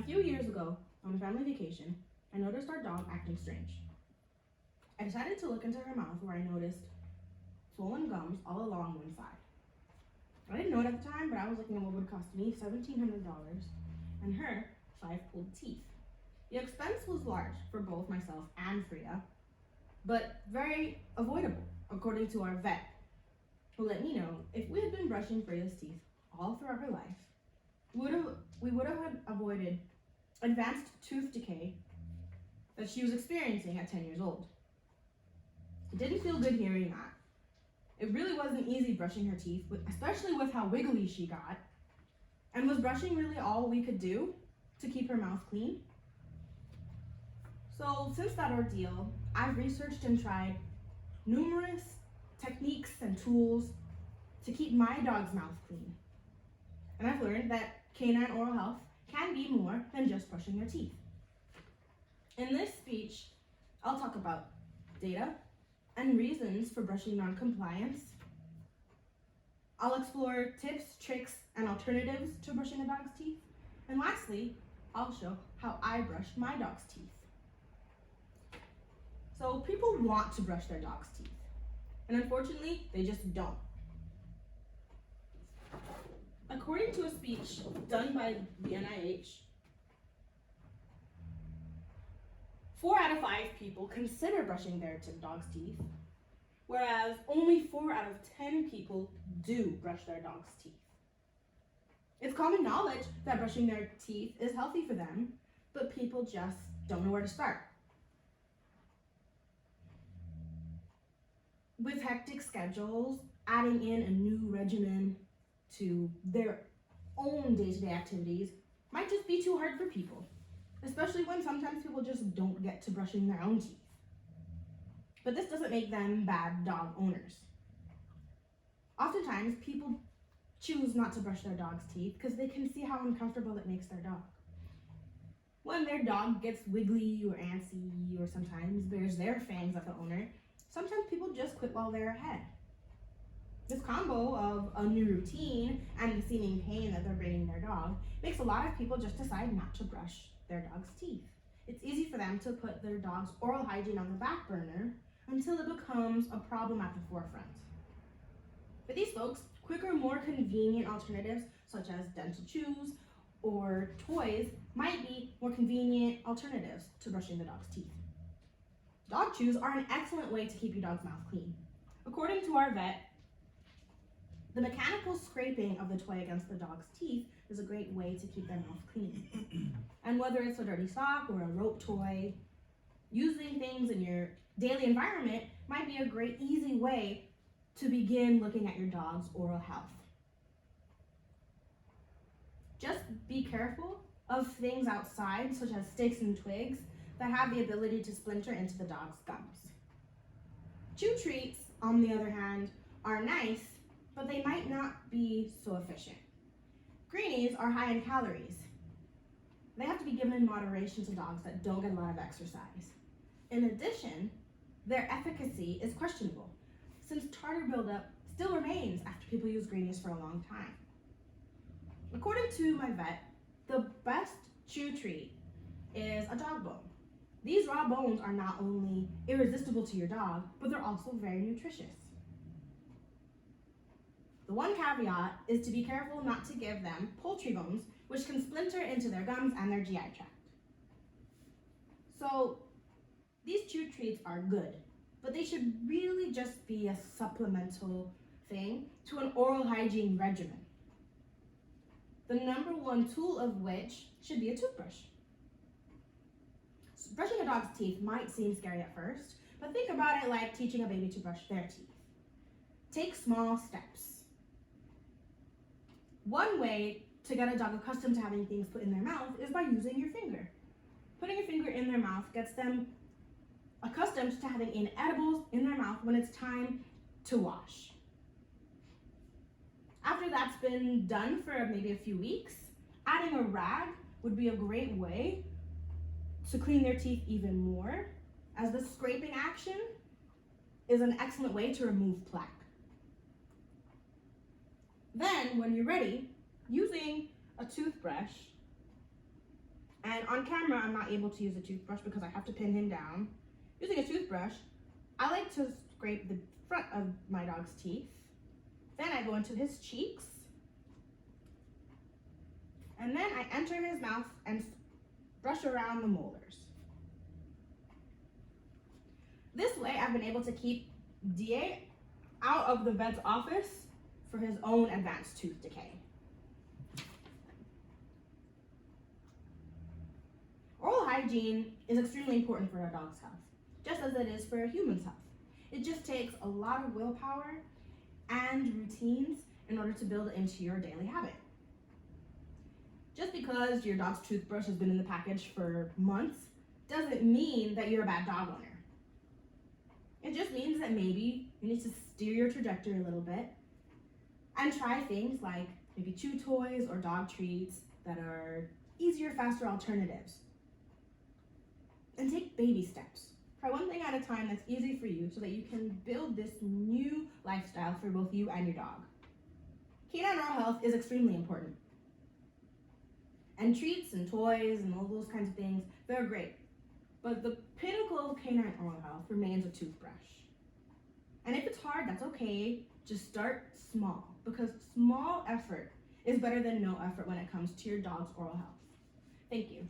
few years ago, on a family vacation, I noticed our dog acting strange. I decided to look into her mouth where I noticed swollen gums all along one side. I didn't know it at the time, but I was looking at what would cost me $1,700 and her 5 pulled teeth. The expense was large for both myself and Freya, but very avoidable, according to our vet, who let me know if we had been brushing Freya's teeth all throughout her life, we would have avoided advanced tooth decay that she was experiencing at 10 years old. It didn't feel good hearing that. It really wasn't easy brushing her teeth, especially with how wiggly she got. And was brushing really all we could do to keep her mouth clean? So since that ordeal, I've researched and tried numerous techniques and tools to keep my dog's mouth clean. And I've learned that canine oral health can be more than just brushing their teeth. In this speech, I'll talk about data and reasons for brushing non-compliance. I'll explore tips, tricks, and alternatives to brushing a dog's teeth. And lastly, I'll show how I brush my dog's teeth. So people want to brush their dog's teeth, and unfortunately, they just don't. According to a speech done by the NIH, 4 out of 5 people consider brushing their dog's teeth, whereas only 4 out of 10 people do brush their dog's teeth. It's common knowledge that brushing their teeth is healthy for them, but people just don't know where to start. With hectic schedules, adding in a new regimen to their own day-to-day activities might just be too hard for people, especially when sometimes people just don't get to brushing their own teeth. But this doesn't make them bad dog owners. Oftentimes, people choose not to brush their dog's teeth because they can see how uncomfortable it makes their dog. When their dog gets wiggly or antsy or sometimes bears their fangs at the owner, sometimes people just quit while they're ahead. This combo of a new routine and the seeming pain that they're bringing their dog makes a lot of people just decide not to brush their dog's teeth. It's easy for them to put their dog's oral hygiene on the back burner until it becomes a problem at the forefront. For these folks, quicker, more convenient alternatives such as dental chews or toys might be more convenient alternatives to brushing the dog's teeth. Dog chews are an excellent way to keep your dog's mouth clean. According to our vet, the mechanical scraping of the toy against the dog's teeth is a great way to keep their mouth clean. And whether it's a dirty sock or a rope toy, using things in your daily environment might be a great, easy way to begin looking at your dog's oral health. Just be careful of things outside, such as sticks and twigs, that have the ability to splinter into the dog's gums. Chew treats, on the other hand, are nice, but they might not be so efficient. Greenies are high in calories. They have to be given in moderation to dogs that don't get a lot of exercise. In addition, their efficacy is questionable, since tartar buildup still remains after people use greenies for a long time. According to my vet, the best chew treat is a dog bone. These raw bones are not only irresistible to your dog, but they're also very nutritious. The one caveat is to be careful not to give them poultry bones, which can splinter into their gums and their GI tract. So these chew treats are good, but they should really just be a supplemental thing to an oral hygiene regimen. The number one tool of which should be a toothbrush. So brushing a dog's teeth might seem scary at first, but think about it like teaching a baby to brush their teeth. Take small steps. One way to get a dog accustomed to having things put in their mouth is by using your finger. Putting your finger in their mouth gets them accustomed to having inedibles in their mouth when it's time to wash. After that's been done for maybe a few weeks, adding a rag would be a great way to clean their teeth even more, as the scraping action is an excellent way to remove plaque. Then, when you're ready, using a toothbrush And on camera, I'm not able to use a toothbrush because I have to pin him down. Using a toothbrush, I like to scrape the front of my dog's teeth. Then I go into his cheeks. And then I enter his mouth and brush around the molars. This way, I've been able to keep DA out of the vet's office for his own advanced tooth decay. Oral hygiene is extremely important for a dog's health, just as it is for a human's health. It just takes a lot of willpower and routines in order to build it into your daily habit. Just because your dog's toothbrush has been in the package for months doesn't mean that you're a bad dog owner. It just means that maybe you need to steer your trajectory a little bit and try things like maybe chew toys or dog treats that are easier, faster alternatives. And take baby steps. Try one thing at a time that's easy for you so that you can build this new lifestyle for both you and your dog. Canine oral health is extremely important. And treats and toys and all those kinds of things, they're great. But the pinnacle of canine oral health remains a toothbrush. And if it's hard, that's okay. Just start small, because small effort is better than no effort when it comes to your dog's oral health. Thank you.